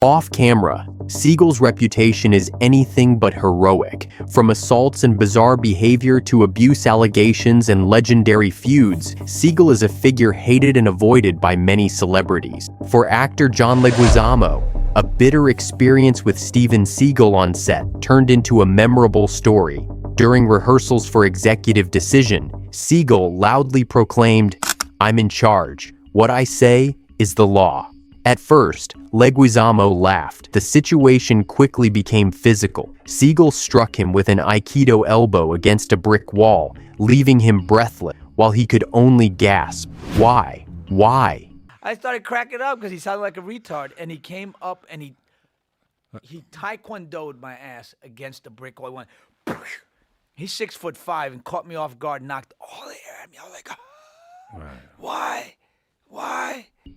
Off-camera, Seagal's reputation is anything but heroic. From assaults and bizarre behavior to abuse allegations and legendary feuds, Seagal is a figure hated and avoided by many celebrities. For actor John Leguizamo, a bitter experience with Steven Seagal on set turned into a memorable story. During rehearsals for Executive Decision, Seagal loudly proclaimed, "I'm in charge. What I say is the law." At first, Leguizamo laughed. The situation quickly became physical. Seagal struck him with an Aikido elbow against a brick wall, leaving him breathless, while he could only gasp. Why? Why? I started cracking up because he sounded like a retard, and he came up and he taekwondo'd my ass against the brick wall. He went, he's 6'5" and caught me off guard, knocked all the air at me. I was like, why?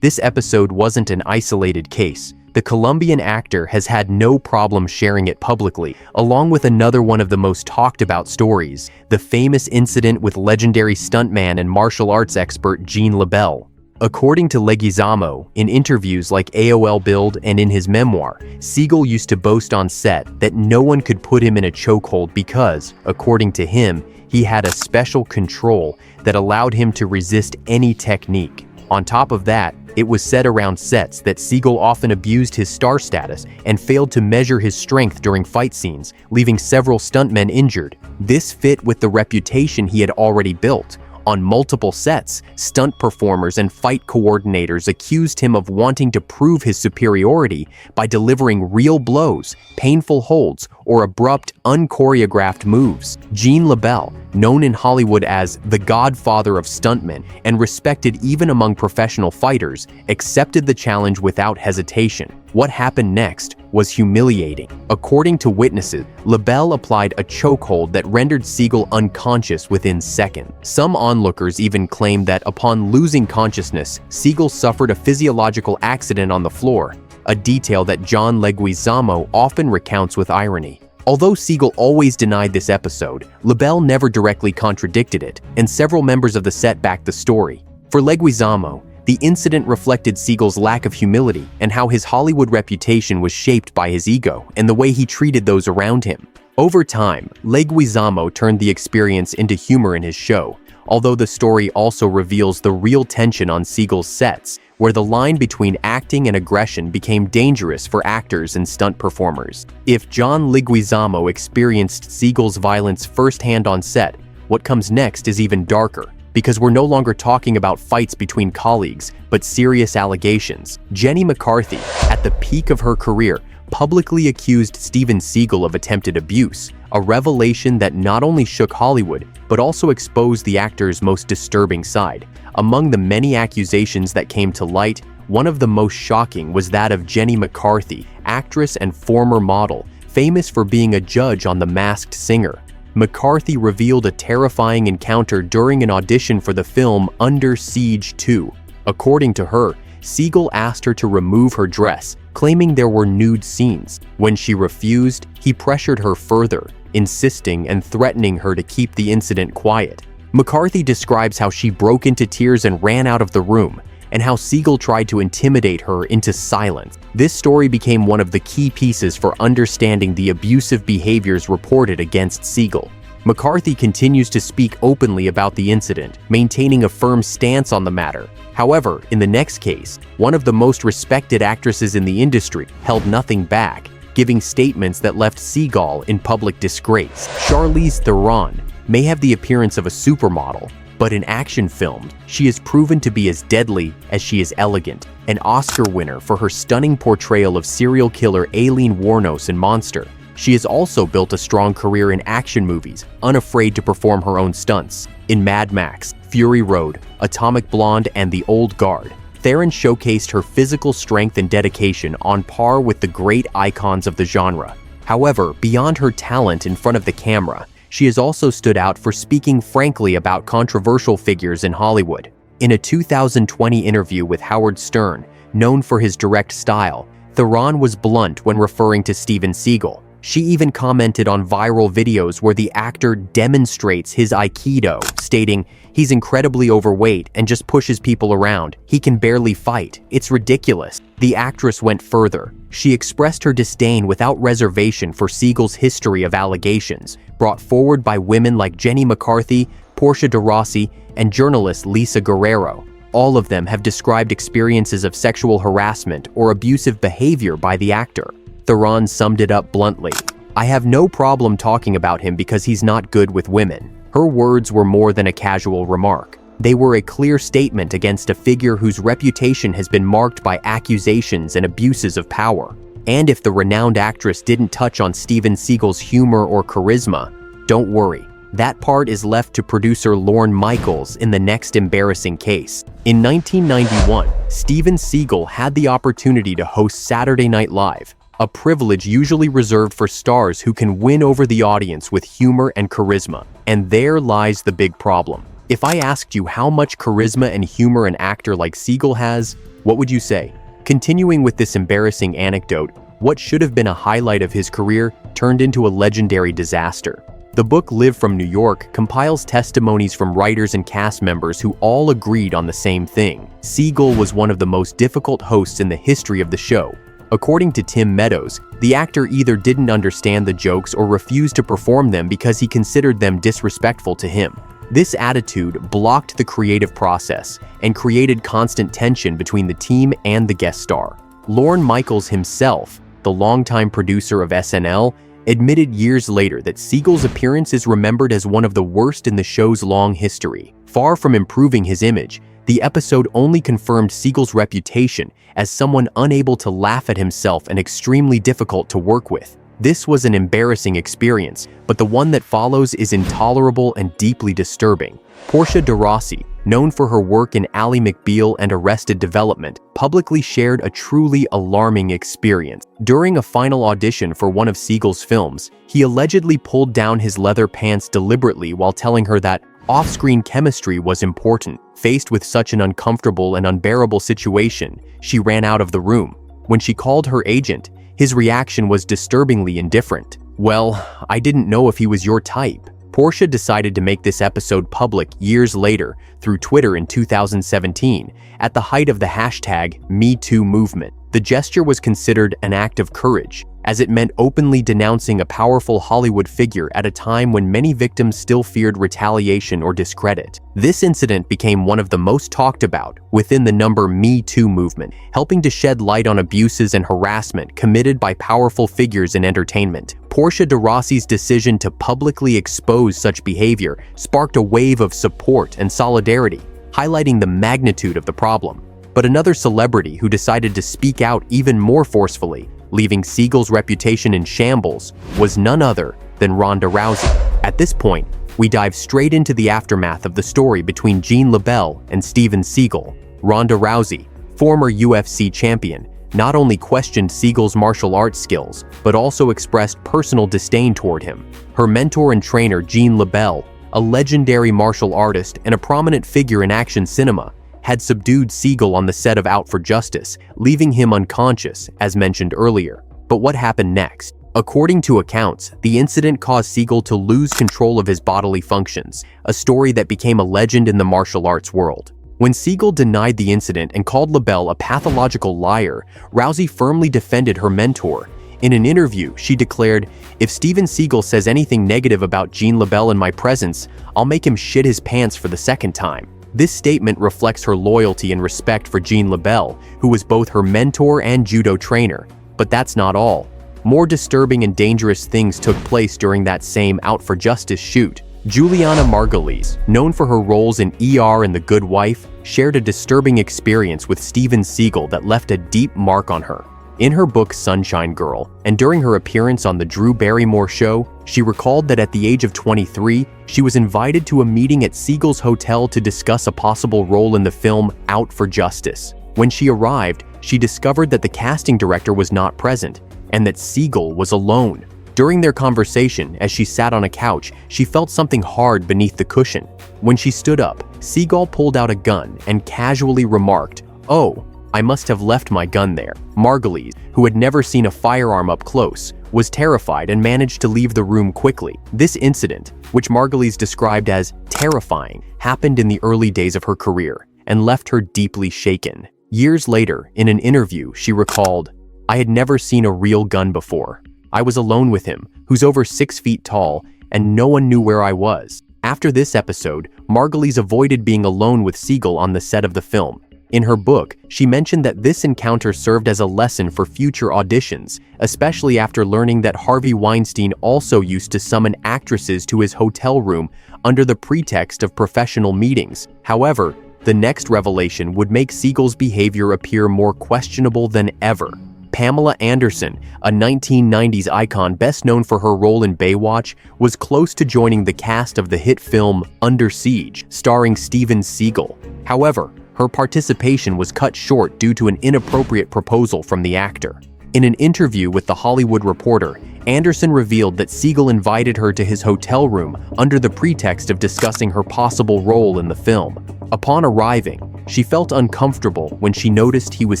This episode wasn't an isolated case. The Colombian actor has had no problem sharing it publicly, along with another one of the most talked about stories, the famous incident with legendary stuntman and martial arts expert Jean LeBell. According to Leguizamo, in interviews like AOL Build and in his memoir, Seagal used to boast on set that no one could put him in a chokehold because, according to him, he had a special control that allowed him to resist any technique. On top of that, it was said around sets that Seagal often abused his star status and failed to measure his strength during fight scenes, leaving several stuntmen injured. This fit with the reputation he had already built. On multiple sets, stunt performers and fight coordinators accused him of wanting to prove his superiority by delivering real blows, painful holds, or abrupt, unchoreographed moves. Jean LeBell, known in Hollywood as the godfather of stuntmen and respected even among professional fighters, accepted the challenge without hesitation. What happened next was humiliating. According to witnesses, LeBell applied a chokehold that rendered Seagal unconscious within seconds. Some onlookers even claimed that upon losing consciousness, Seagal suffered a physiological accident on the floor, a detail that John Leguizamo often recounts with irony. Although Seagal always denied this episode, LeBell never directly contradicted it, and several members of the set backed the story. For Leguizamo, the incident reflected Seagal's lack of humility and how his Hollywood reputation was shaped by his ego and the way he treated those around him. Over time, Leguizamo turned the experience into humor in his show, although the story also reveals the real tension on Seagal's sets, where the line between acting and aggression became dangerous for actors and stunt performers. If John Leguizamo experienced Seagal's violence firsthand on set, what comes next is even darker, because we're no longer talking about fights between colleagues, but serious allegations. Jenny McCarthy, at the peak of her career, publicly accused Steven Seagal of attempted abuse, a revelation that not only shook Hollywood, but also exposed the actor's most disturbing side. Among the many accusations that came to light, one of the most shocking was that of Jenny McCarthy, actress and former model, famous for being a judge on The Masked Singer. McCarthy revealed a terrifying encounter during an audition for the film Under Siege 2. According to her, Seagal asked her to remove her dress, claiming there were nude scenes. When she refused, he pressured her further, insisting and threatening her to keep the incident quiet. McCarthy describes how she broke into tears and ran out of the room, and how Seagal tried to intimidate her into silence. This story became one of the key pieces for understanding the abusive behaviors reported against Seagal. McCarthy continues to speak openly about the incident, maintaining a firm stance on the matter. However, in the next case, one of the most respected actresses in the industry held nothing back, giving statements that left Seagal in public disgrace. Charlize Theron may have the appearance of a supermodel, but in action films, she is proven to be as deadly as she is elegant, an Oscar winner for her stunning portrayal of serial killer Aileen Wuornos in Monster. She has also built a strong career in action movies, unafraid to perform her own stunts. In Mad Max, Fury Road, Atomic Blonde, and The Old Guard, Theron showcased her physical strength and dedication on par with the great icons of the genre. However, beyond her talent in front of the camera, she has also stood out for speaking frankly about controversial figures in Hollywood. In a 2020 interview with Howard Stern, known for his direct style, Theron was blunt when referring to Steven Seagal. She even commented on viral videos where the actor demonstrates his Aikido, stating, "He's incredibly overweight and just pushes people around. He can barely fight. It's ridiculous." The actress went further, She expressed her disdain without reservation for Seagal's history of allegations, brought forward by women like Jenny McCarthy, Portia de Rossi, and journalist Lisa Guerrero. All of them have described experiences of sexual harassment or abusive behavior by the actor. Theron summed it up bluntly. "I have no problem talking about him because he's not good with women." Her words were more than a casual remark. They were a clear statement against a figure whose reputation has been marked by accusations and abuses of power. And if the renowned actress didn't touch on Steven Seagal's humor or charisma, don't worry. That part is left to producer Lorne Michaels in the next embarrassing case. In 1991, Steven Seagal had the opportunity to host Saturday Night Live, a privilege usually reserved for stars who can win over the audience with humor and charisma. And there lies the big problem. If I asked you how much charisma and humor an actor like Seagal has, what would you say? Continuing with this embarrassing anecdote, what should have been a highlight of his career turned into a legendary disaster. The book Live from New York compiles testimonies from writers and cast members who all agreed on the same thing. Seagal was one of the most difficult hosts in the history of the show. According to Tim Meadows, the actor either didn't understand the jokes or refused to perform them because he considered them disrespectful to him. This attitude blocked the creative process and created constant tension between the team and the guest star. Lorne Michaels himself, the longtime producer of SNL, admitted years later that Seagal's appearance is remembered as one of the worst in the show's long history. Far from improving his image, the episode only confirmed Seagal's reputation as someone unable to laugh at himself and extremely difficult to work with. This was an embarrassing experience, but the one that follows is intolerable and deeply disturbing. Portia de Rossi, known for her work in Ally McBeal and Arrested Development, publicly shared a truly alarming experience. During a final audition for one of Seagal's films, he allegedly pulled down his leather pants deliberately while telling her that off-screen chemistry was important. Faced with such an uncomfortable and unbearable situation, she ran out of the room. When she called her agent, his reaction was disturbingly indifferent. "Well, I didn't know if he was your type." Portia decided to make this episode public years later through Twitter in 2017, at the height of the hashtag #MeToo movement. The gesture was considered an act of courage, as it meant openly denouncing a powerful Hollywood figure at a time when many victims still feared retaliation or discredit. This incident became one of the most talked about within the #MeToo movement, helping to shed light on abuses and harassment committed by powerful figures in entertainment. Portia de Rossi's decision to publicly expose such behavior sparked a wave of support and solidarity, highlighting the magnitude of the problem. But another celebrity who decided to speak out even more forcefully, leaving Seagal's reputation in shambles, was none other than Ronda Rousey. At this point, we dive straight into the aftermath of the story between Jean LeBell and Steven Seagal. Ronda Rousey, former UFC champion, not only questioned Seagal's martial arts skills, but also expressed personal disdain toward him. Her mentor and trainer, Jean LeBell, a legendary martial artist and a prominent figure in action cinema, had subdued Seagal on the set of Out for Justice, leaving him unconscious, as mentioned earlier. But what happened next? According to accounts, the incident caused Seagal to lose control of his bodily functions, a story that became a legend in the martial arts world. When Seagal denied the incident and called LeBell a pathological liar, Rousey firmly defended her mentor. In an interview, she declared, "If Steven Seagal says anything negative about Jean LeBell in my presence, I'll make him shit his pants for the second time." This statement reflects her loyalty and respect for Jean LeBell, who was both her mentor and judo trainer. But that's not all. More disturbing and dangerous things took place during that same Out for Justice shoot. Julianna Margulies, known for her roles in ER and The Good Wife, shared a disturbing experience with Steven Seagal that left a deep mark on her. In her book Sunshine Girl, and during her appearance on The Drew Barrymore Show, she recalled that at the age of 23, she was invited to a meeting at Seagal's hotel to discuss a possible role in the film Out for Justice. When she arrived, she discovered that the casting director was not present, and that Seagal was alone. During their conversation, as she sat on a couch, she felt something hard beneath the cushion. When she stood up, Seagal pulled out a gun and casually remarked, "Oh, I must have left my gun there." Margulies, who had never seen a firearm up close, was terrified and managed to leave the room quickly. This incident, which Margulies described as terrifying, happened in the early days of her career and left her deeply shaken. Years later, in an interview, she recalled, I had never seen a real gun before. I was alone with him, who's over 6 feet tall, and no one knew where I was. After this episode, Margulies avoided being alone with Seagal on the set of the film. In her book, she mentioned that this encounter served as a lesson for future auditions, especially after learning that Harvey Weinstein also used to summon actresses to his hotel room under the pretext of professional meetings. However, the next revelation would make Seagal's behavior appear more questionable than ever. Pamela Anderson, a 1990s icon best known for her role in Baywatch, was close to joining the cast of the hit film Under Siege, starring Steven Seagal. However, her participation was cut short due to an inappropriate proposal from the actor. In an interview with The Hollywood Reporter, Anderson revealed that Seagal invited her to his hotel room under the pretext of discussing her possible role in the film. Upon arriving, she felt uncomfortable when she noticed he was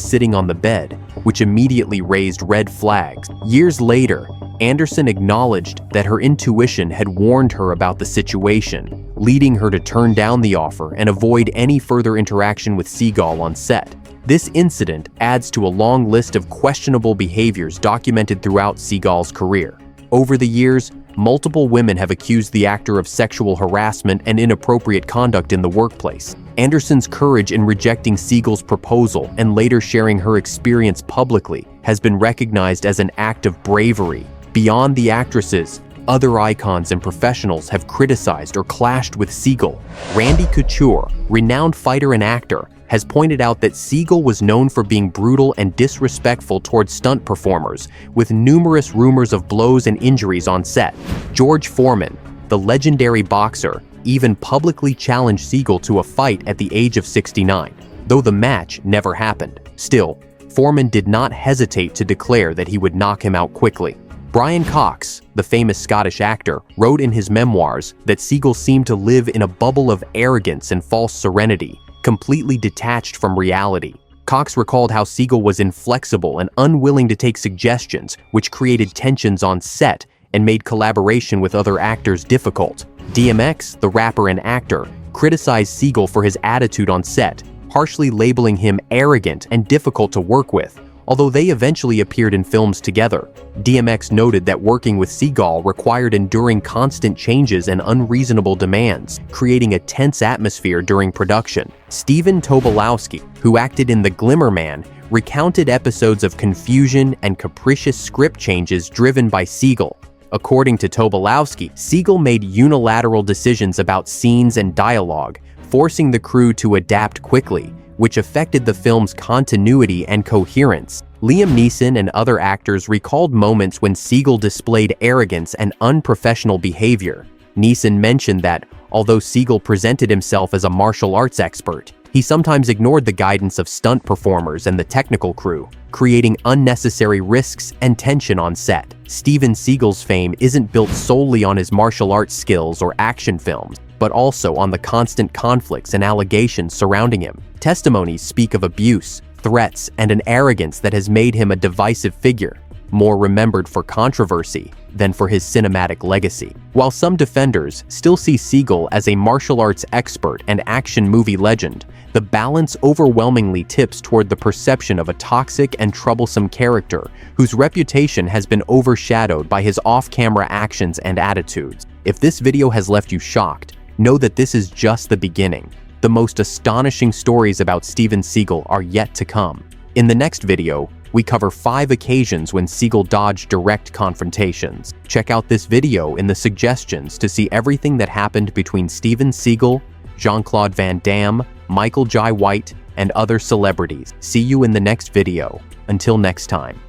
sitting on the bed, which immediately raised red flags. Years later, Anderson acknowledged that her intuition had warned her about the situation, leading her to turn down the offer and avoid any further interaction with Seagal on set. This incident adds to a long list of questionable behaviors documented throughout Seagal's career. Over the years, multiple women have accused the actor of sexual harassment and inappropriate conduct in the workplace. Anderson's courage in rejecting Seagal's proposal and later sharing her experience publicly has been recognized as an act of bravery. Beyond the actresses, other icons and professionals have criticized or clashed with Seagal. Randy Couture, renowned fighter and actor, has pointed out that Seagal was known for being brutal and disrespectful towards stunt performers, with numerous rumors of blows and injuries on set. George Foreman, the legendary boxer, even publicly challenged Seagal to a fight at the age of 69, though the match never happened. Still, Foreman did not hesitate to declare that he would knock him out quickly. Brian Cox, the famous Scottish actor, wrote in his memoirs that Seagal seemed to live in a bubble of arrogance and false serenity, completely detached from reality. Cox recalled how Seagal was inflexible and unwilling to take suggestions, which created tensions on set and made collaboration with other actors difficult. DMX, the rapper and actor, criticized Seagal for his attitude on set, harshly labeling him arrogant and difficult to work with. Although they eventually appeared in films together, DMX noted that working with Seagal required enduring constant changes and unreasonable demands, creating a tense atmosphere during production. Stephen Tobolowsky, who acted in The Glimmer Man, recounted episodes of confusion and capricious script changes driven by Seagal. According to Tobolowsky, Seagal made unilateral decisions about scenes and dialogue, forcing the crew to adapt quickly, which affected the film's continuity and coherence. Liam Neeson and other actors recalled moments when Seagal displayed arrogance and unprofessional behavior. Neeson mentioned that, although Seagal presented himself as a martial arts expert, he sometimes ignored the guidance of stunt performers and the technical crew, creating unnecessary risks and tension on set. Steven Seagal's fame isn't built solely on his martial arts skills or action films, but also on the constant conflicts and allegations surrounding him. Testimonies speak of abuse, threats, and an arrogance that has made him a divisive figure, more remembered for controversy than for his cinematic legacy. While some defenders still see Seagal as a martial arts expert and action movie legend, the balance overwhelmingly tips toward the perception of a toxic and troublesome character whose reputation has been overshadowed by his off-camera actions and attitudes. If this video has left you shocked, know that this is just the beginning. The most astonishing stories about Steven Seagal are yet to come. In the next video, we cover 5 occasions when Seagal dodged direct confrontations. Check out this video in the suggestions to see everything that happened between Steven Seagal, Jean-Claude Van Damme, Michael Jai White, and other celebrities. See you in the next video. Until next time.